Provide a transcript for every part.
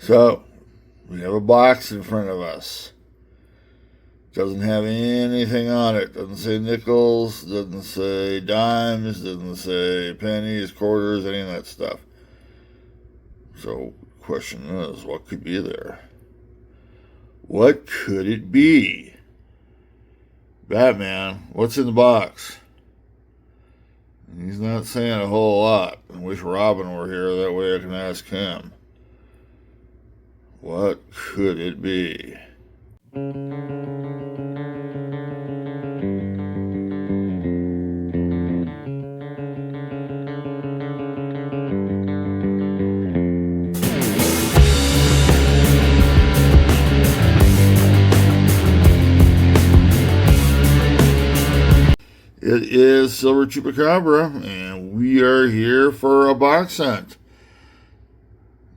So, we have a box in front of us. Doesn't have anything on it. Doesn't say nickels, doesn't say dimes, doesn't say pennies, quarters, any of that stuff. So, the question is, what could be there? What could it be? Batman, what's in the box? He's not saying a whole lot. I wish Robin were here, that way I can ask him. What could it be? It is Silver Chupacabra, and we are here for a box hunt.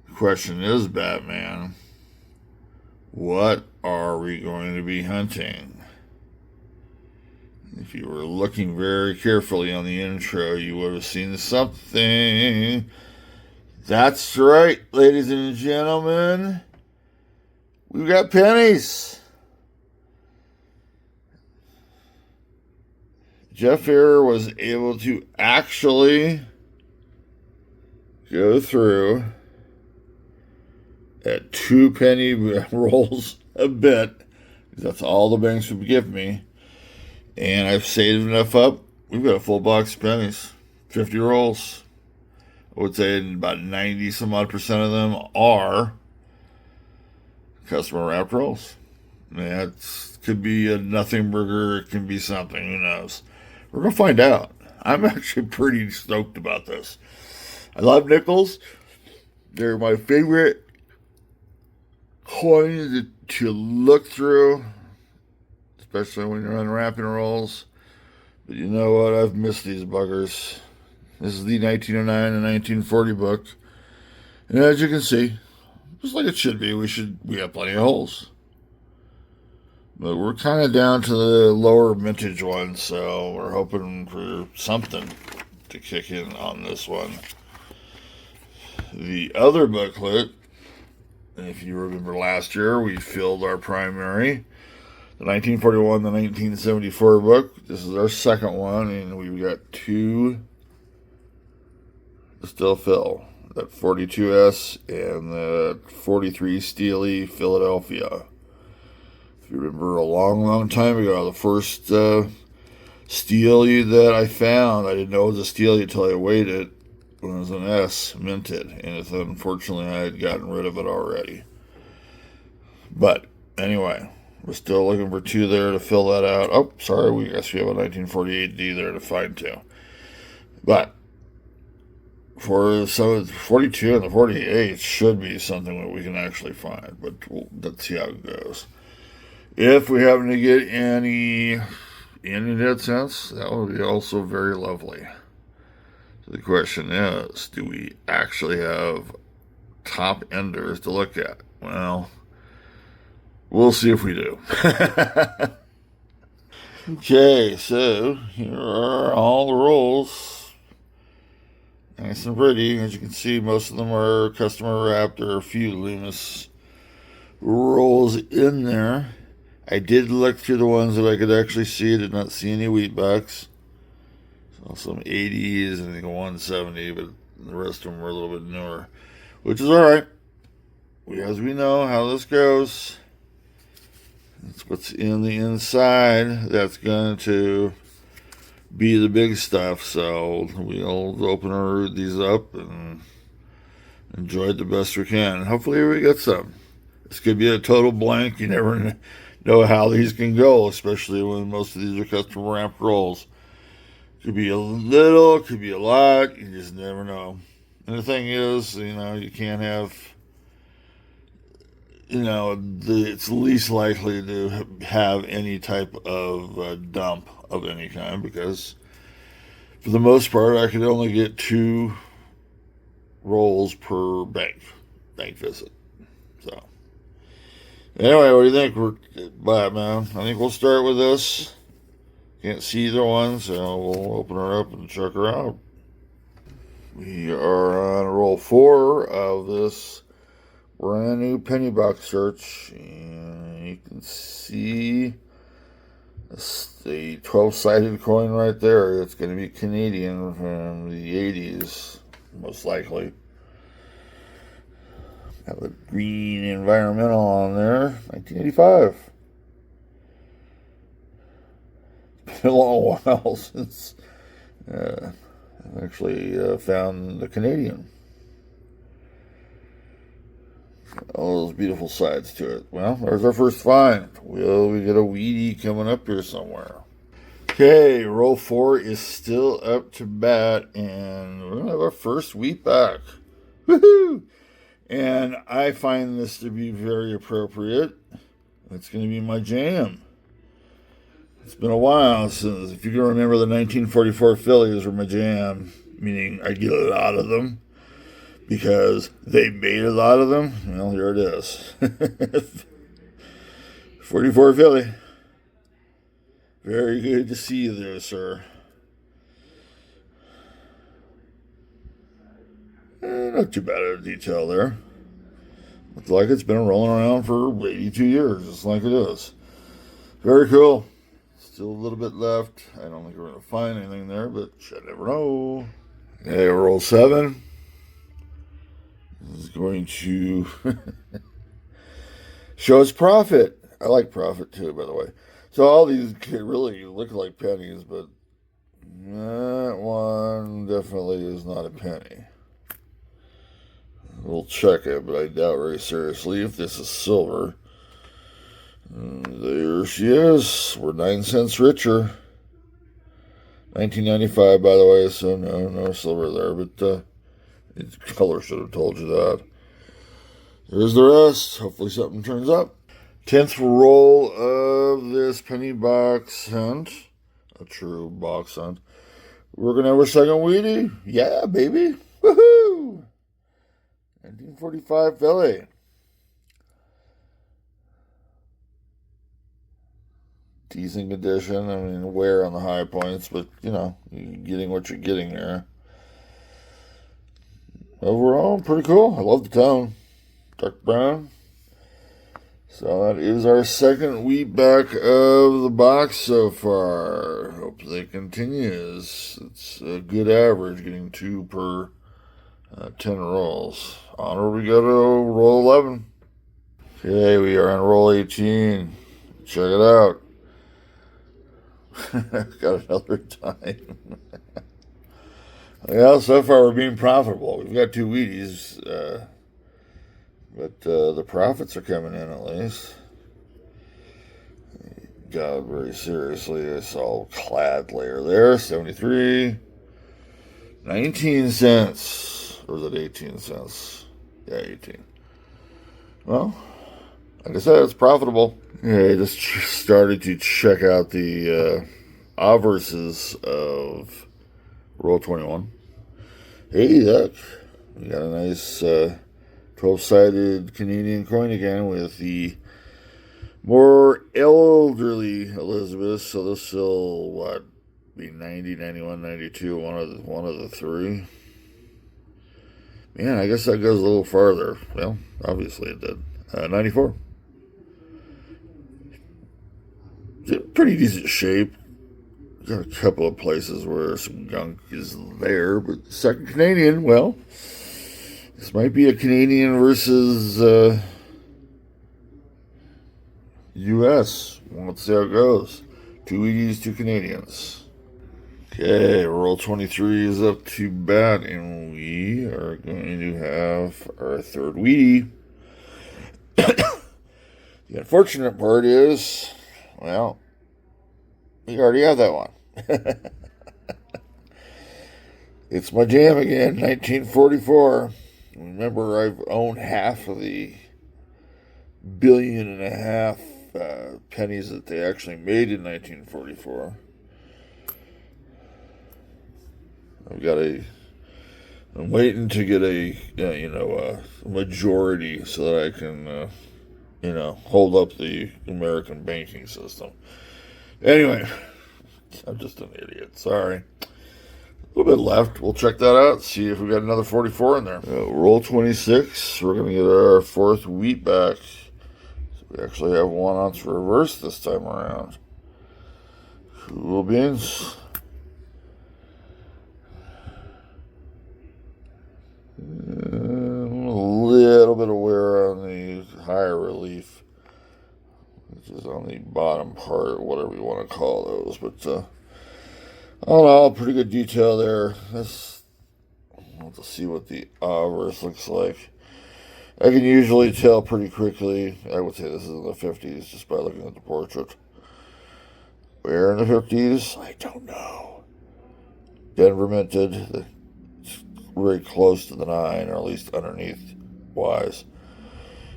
The question is, Batman, what are we going to be hunting? If you were looking very carefully on the intro, you would have seen something. That's right, ladies and gentlemen. We've got pennies. Jeff Fair was able to actually go through at 2 penny rolls a bit. That's all the banks would give me. And I've saved enough up. We've got a full box of pennies. 50 rolls. I would say about 90 some odd percent of them are customer wrapped rolls. That could be a nothing burger. It can be something. Who knows? We're going to find out. I'm actually pretty stoked about this. I love nickels. They're my favorite coins to look through, especially when you're unwrapping rolls. But you know what? I've missed these buggers. This is the 1909 and 1940 book. And as you can see, just like it should be, we have plenty of holes. But we're kind of down to the lower mintage ones, so we're hoping for something to kick in on this one. The other booklet, if you remember last year, we filled our primary, the 1941, the 1974 book. This is our second one, and we've got 2 to still fill. That 42S and the 43 Steely Philadelphia. If you remember a long, long time ago, the first Steely that I found, I didn't know it was a Steely until I weighed it when it was an S, minted. And unfortunately, I had gotten rid of it already. But anyway, we're still looking for 2 there to fill that out. Oh, sorry, we guess we have a 1948D there to find too. But for some 42 and the 48 should be something that we can actually find. But let's see how it goes. If we happen to get any dead cents, that would be also very lovely. So the question is, do we actually have top enders to look at? Well, we'll see if we do. Okay, so here are all the rolls. Nice and pretty. As you can see, most of them are customer wrapped. There are a few Loomis rolls in there. I did look through the ones that I could actually see. I did not see any wheatbacks. Saw some 80s and I think a 170, but the rest of them were a little bit newer, which is all right. As we know how this goes, that's what's in the inside. That's going to be the big stuff. So we'll open these up and enjoy it the best we can. Hopefully we get some. This could be a total blank. You never know how these can go, especially when most of these are custom wrapped rolls. Could be a little, could be a lot. You just never know. And the thing is, you can't have, it's least likely to have any type of dump of any kind, because for the most part, I could only get 2 rolls per bank visit. So anyway, what do you think, Batman? I think we'll start with this. Can't see either one, so we'll open her up and check her out. We are on roll 4 of this brand new penny box search, and you can see the 12-sided coin right there. It's going to be Canadian from the 80s, most likely. Have a green environmental on there, 1985. It's been a long while since I actually found the Canadian. All those beautiful sides to it. Well, there's our first find. Will we get a Wheatie coming up here somewhere? Okay, roll 4 is still up to bat, and we're going to have our first wheat back. Woohoo! And I find this to be very appropriate. It's going to be my jam. It's been a while since, if you can remember, the 1944 Phillies were my jam, meaning I get a lot of them. Because they made a lot of them. Well, here it is. 44 Philly. Very good to see you there, sir. Not too bad of a detail there. Looks like it's been rolling around for 82 years, just like it is. Very cool. Still a little bit left. I don't think we're going to find anything there, but you never know. Okay, roll 7. This is going to show us profit. I like profit too, by the way. So all these really look like pennies, but that one definitely is not a penny. We'll check it, but I doubt very seriously if this is silver. There she is. We're 9 cents richer. 1995, by the way, so no silver there, but its color should have told you that. There's the rest. Hopefully something turns up. 10th roll of this penny box hunt. A true box hunt. We're going to have our second Wheatie. Yeah, baby. Woohoo! 1945 Philly. Decent condition. I mean, wear on the high points, but, you're getting what you're getting there. Overall, pretty cool. I love the tone. Dark brown. So that is our second wheat back of the box so far. Hope that continues. It's a good average, getting 2 per 10 rolls. Onward we go to roll 11. Okay, we are on roll 18. Check it out. Got another time. Well, so far we're being profitable. We've got 2 Wheaties, but the profits are coming in at least. Got it very seriously. It's all clad layer there. 73. 19 cents. Or was it 18 cents? Yeah, 18. Well, like I said, it's profitable. Yeah, I just started to check out the obverses of roll 21. Hey, look. We got a nice 12-sided Canadian coin again with the more elderly Elizabeth. So this will, be 90, 91, 92, one of the 3. Man, I guess that goes a little farther. Well, obviously it did. 94. It's in pretty decent shape. Got a couple of places where some gunk is there, but second Canadian, well, this might be a Canadian versus U.S. Let's see how it goes. 2 Wheaties, 2 Canadians. Okay, roll 23 is up to bat, and we are going to have our third Wheatie. The unfortunate part is, well, we already have that one. It's my jam again, 1944. Remember, I've owned half of the $1.5 billion pennies that they actually made in 1944. I'm waiting to get a majority so that I can, hold up the American banking system. Anyway, I'm just an idiot. Sorry. A little bit left. We'll check that out, see if we got another 44 in there. Roll 26. We're going to get our fourth wheat back. So we actually have 1 ounce reverse this time around. Cool beans. A little bit of wear on the higher relief, which is on the bottom part, whatever you want to call those. But all in all, pretty good detail there. We'll have to see what the obverse looks like. I can usually tell pretty quickly. I would say this is in the 50s just by looking at the portrait. Where in the 50s? I don't know. Denver minted. Very close to the 9, or at least underneath wise.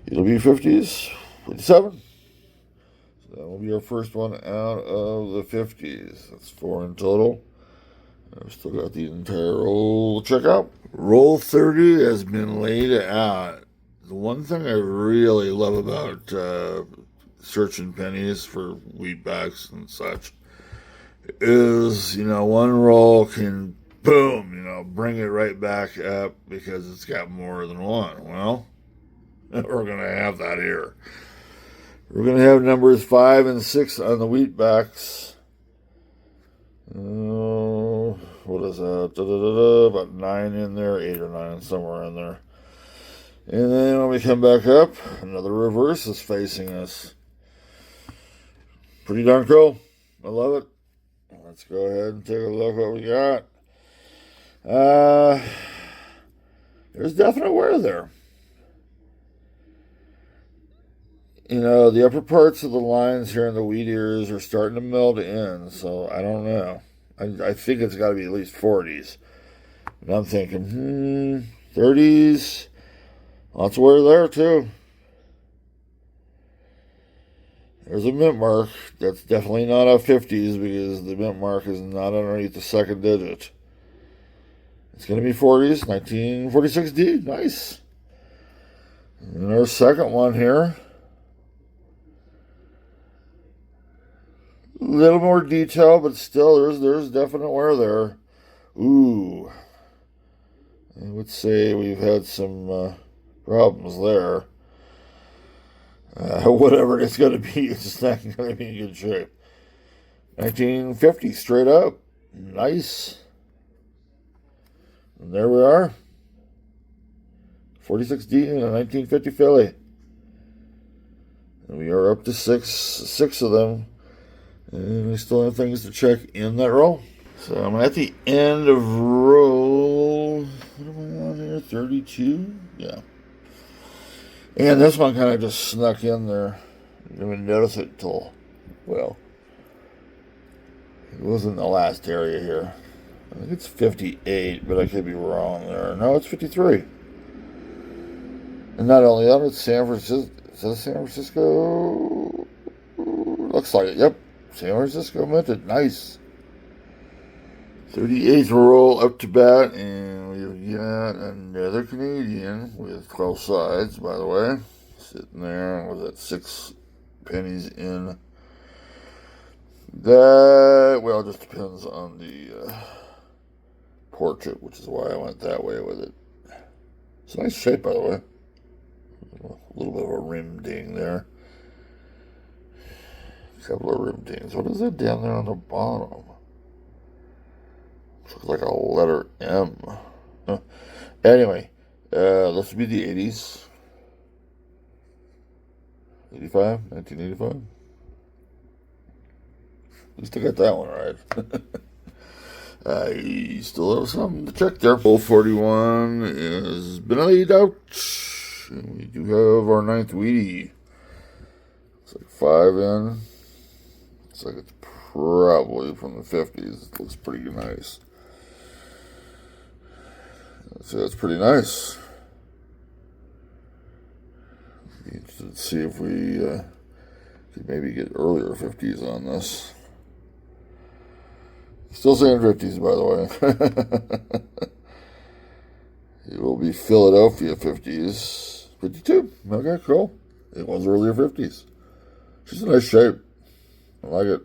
It'll be 50s, 57. So that will be our first one out of the 50s. That's 4 in total. I've still got the entire roll to check out. Roll 30 has been laid out. The one thing I really love about searching pennies for wheatbacks and such is, one roll can boom, bring it right back up because it's got more than one. Well, we're going to have that here. We're going to have numbers 5 and 6 on the wheatbacks. What is that? About 9 in there, 8 or 9, somewhere in there. And then when we come back up, another reverse is facing us. Pretty darn cool. I love it. Let's go ahead and take a look what we got. There's definite wear there. The upper parts of the lines here in the wheat ears are starting to meld in, so I don't know. I think it's got to be at least 40s. And I'm thinking, 30s. Lots of wear there, too. There's a mint mark. That's definitely not a 50s because the mint mark is not underneath the second digit. It's going to be 40s, 1946D. Nice. And our second one here. A little more detail, but still there's definite wear there. Ooh. I would say we've had some problems there. Whatever it's going to be, it's just not going to be in good shape. 1950, straight up. Nice. And there we are. 46D in a 1950 Philly. And we are up to six of them. And we still have things to check in that roll. So I'm at the end of roll, what am I on here, 32? Yeah. And this one kind of just snuck in there. I didn't even notice it till, well, it wasn't the last area here. I think it's 58, but I could be wrong there. No, it's 53. And not only that, it's San Francisco. Is that San Francisco? Looks like it, yep. San Francisco minted, nice. 38th roll up to bat, and we've got another Canadian with 12 sides, by the way. Sitting there with that 6 pennies in. That, well, it just depends on the portrait, which is why I went that way with it. It's a nice shape, by the way. A little bit of a rim ding there. A couple of rim dings. What is that down there on the bottom? Looks like a letter M. Anyway, let's be the 80s. 85? 1985? At least I got that one right. I still have something to check there. Roll 41 has been laid out. And we do have our 9th Wheatie. It's like 5 in. It's like it's probably from the 50s. It looks pretty nice. So that's pretty nice. Be interested to see if we could maybe get earlier 50s on this. Still saying 50s, by the way. It will be Philadelphia 50s. 52. Okay, cool. It was earlier 50s. She's a nice shape. I like it.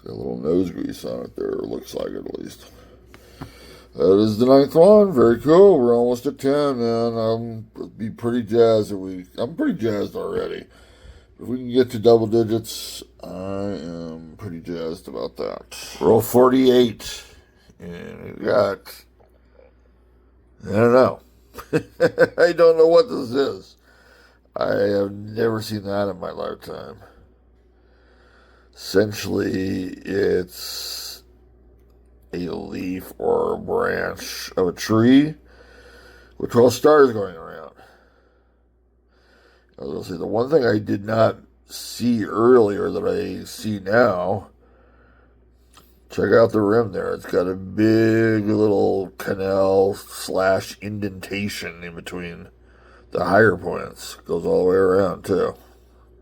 Got a little nose grease on it there, looks like it at least. That is the 9th one. Very cool. We're almost at 10, man. I'll be pretty jazzed I'm pretty jazzed already. If we can get to double digits, I am pretty jazzed about that. Roll 48. And we got... I don't know. I don't know what this is. I have never seen that in my lifetime. Essentially, it's a leaf or a branch of a tree with 12 stars going around. I was going to say, the one thing I did not see earlier that I see now, check out the rim there. It's got a big little canal / indentation in between the higher points. Goes all the way around, too.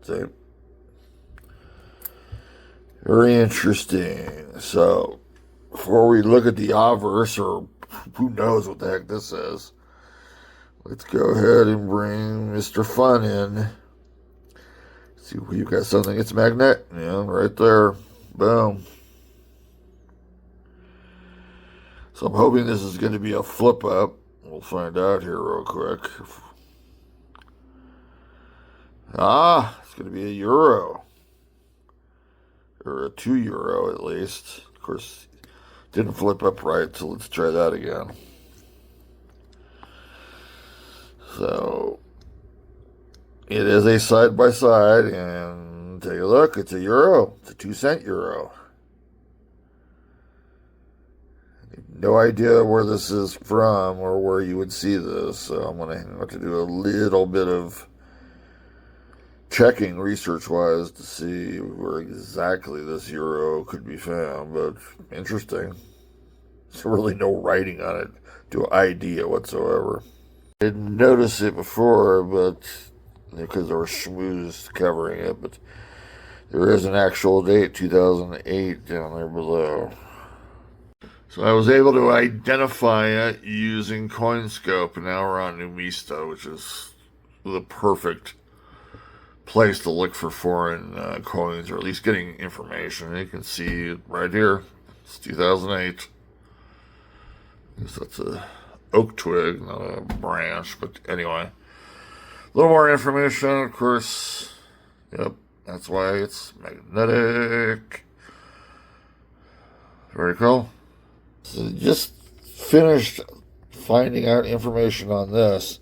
See? Very interesting. So, before we look at the obverse, or who knows what the heck this is, let's go ahead and bring Mr. Fun in. See, we've got something. It's magnet. Yeah, right there. Boom. So I'm hoping this is going to be a flip up. We'll find out here real quick. It's going to be a euro. Or a €2 at least. Of course, didn't flip up right, so let's try that again. So, it is a side-by-side, and take a look, it's a euro. It's a 2-cent euro. No idea where this is from or where you would see this, so I'm going to have to do a little bit of checking research-wise to see where exactly this euro could be found, but interesting. There's really no writing on it to ID it whatsoever. I didn't notice it before, but because there were schmooze covering it, but there is an actual date, 2008, down there below. So I was able to identify it using CoinScope, and now we're on Numista, which is the perfect place to look for foreign coins, or at least getting information. You can see it right here. It's 2008. I guess that's a oak twig, not a branch, but anyway. A little more information, of course. Yep, that's why it's magnetic. Very cool. So just finished finding out information on this.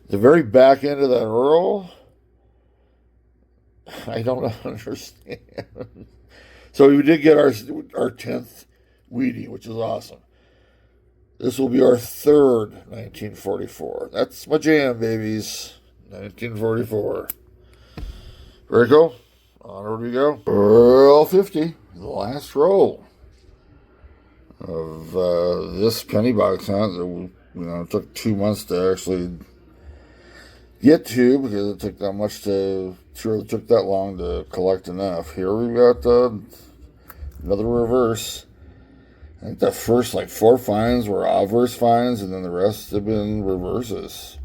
The very back end of that roll, I don't understand. So we did get our 10th Wheatie, which is awesome. This will be our third 1944. That's my jam, babies. 1944. Very cool. Onward we go. Roll 50. The last roll of this penny box hunt that it took 2 months to actually get to, because it took that much to, sure, it took that long to collect enough. Here we've got another reverse. I think the first 4 finds were obverse finds, and then the rest have been reverses.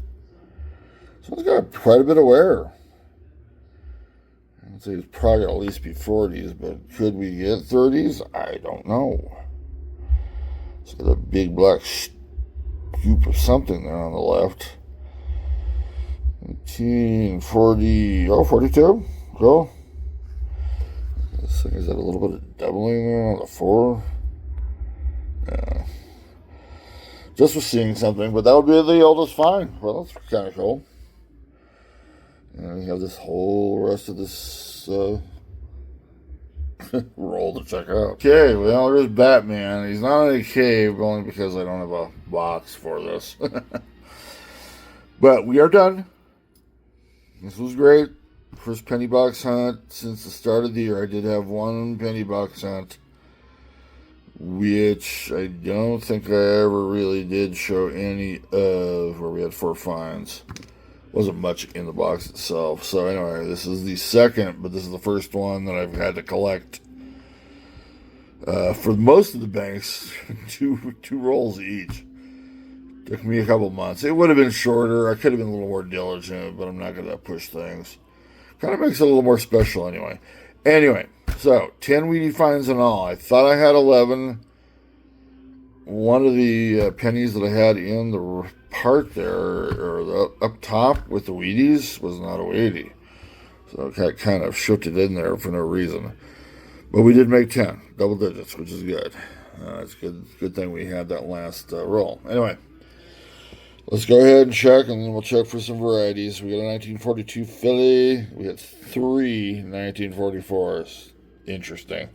So it's got quite a bit of wear. I'd say it's probably at least be 40s, but could we get 30s? I don't know. It's got a big black scoop of something there on the left. 1940, 42. Cool. This thing is that a little bit of doubling there on the 4. Yeah. Just was seeing something, but that would be the oldest find. Well, that's kind of cool. And we have this whole rest of this roll to check out. Okay, well, there's Batman. He's not in a cave, only because I don't have a box for this. But we are done. This was great. First penny box hunt since the start of the year. I did have one penny box hunt, which I don't think I ever really did show any of, where we had 4 finds. Wasn't much in the box itself. So anyway, this is the second, but this is the first one that I've had to collect. For most of the banks, two rolls each. Took me a couple months. It would have been shorter. I could have been a little more diligent, but I'm not going to push things. Kind of makes it a little more special anyway. Anyway, so 10 weedy finds in all. I thought I had 11. One of the pennies that I had in the part there, or the up top with the Wheaties, was not a Wheatie. So I kind of shifted in there for no reason. But we did make 10, double digits, which is good. It's good thing we had that last roll. Anyway, let's go ahead and check, and then we'll check for some varieties. We got a 1942 Philly. We had 3 1944s. Interesting.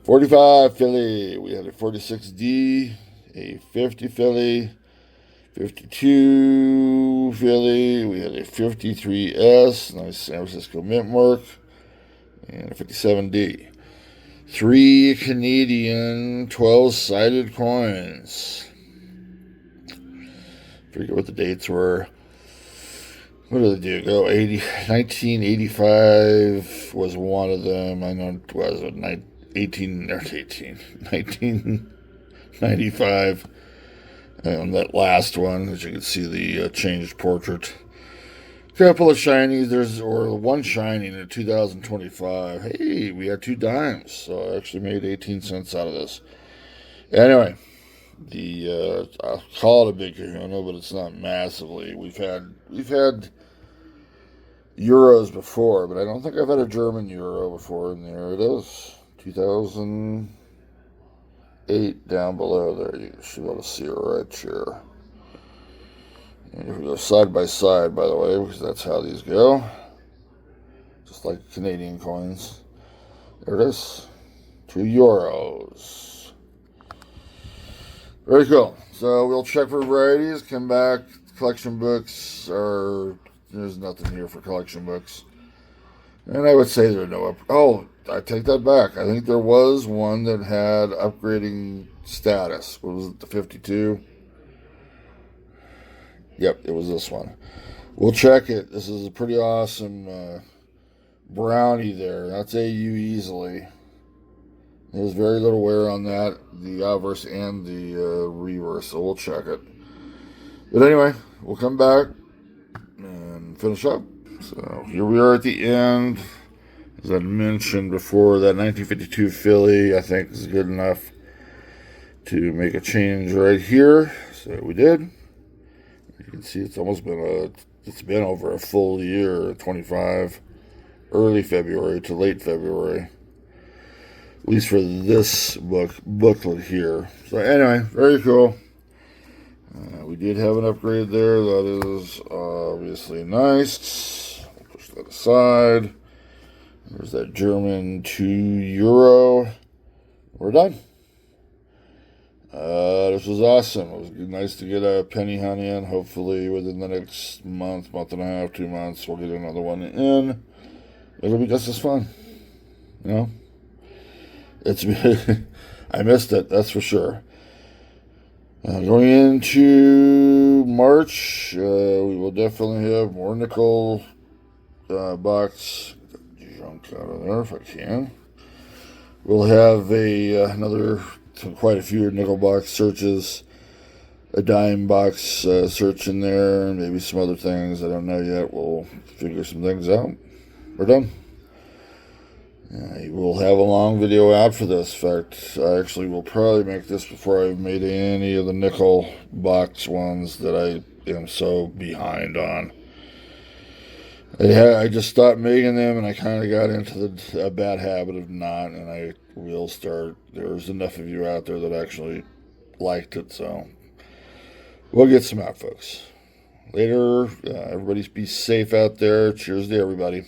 45 Philly. We had a 46D, a 50 Philly, 52 Philly. We had a 53S, nice San Francisco mint mark, and a 57D. 3 Canadian 12-sided coins. Forget what the dates were. What did they do? Go 1985 was one of them. I know it was 1995. And that last one, as you can see, the changed portrait. A couple of shinies. There's one shining in 2025. Hey, we had 2 dimes, so I actually made 18 cents out of this. Anyway, I'll call it a big kahuna, but it's not massively. We've had euros before, but I don't think I've had a German euro before. And there it is, 2008 down below there. You should be able to see it right here. And if we go side by side, by the way, because that's how these go, just like Canadian coins. There it is, 2 euros. Very cool. So we'll check for varieties, come back. Collection books there's nothing here for collection books. And I would say there are no I take that back. I think there was one that had upgrading status. What was it, the 52? Yep, it was this one. We'll check it. This is a pretty awesome brownie there. That's AU easily. There's very little wear on that, the obverse and the reverse, so we'll check it. But anyway, we'll come back and finish up. So here we are at the end. As I mentioned before, that 1952 Philly, I think, is good enough to make a change right here. So we did. You can see it's almost been over a full year, 25, early February to late February. At least for this booklet here. So anyway, very cool. We did have an upgrade there. That is obviously nice. We'll push that aside. There's that German 2 euro. We're done. This was awesome. It was nice to get a penny hunt in. Hopefully within the next month and a half, 2 months, we'll get another one in. It'll be just as fun. You know? I missed it, that's for sure. Going into March, we will definitely have more nickel box junk out of there if I can. We'll have quite a few nickel box searches, a dime box search in there, and maybe some other things. I don't know yet. We'll figure some things out. We're done. We'll have a long video out for this. In fact, I actually will probably make this before I've made any of the nickel box ones that I am so behind on. I just stopped making them, and I kind of got into a bad habit of not, and I will start. There's enough of you out there that actually liked it, so we'll get some out, folks. Later, everybody be safe out there. Cheers to everybody.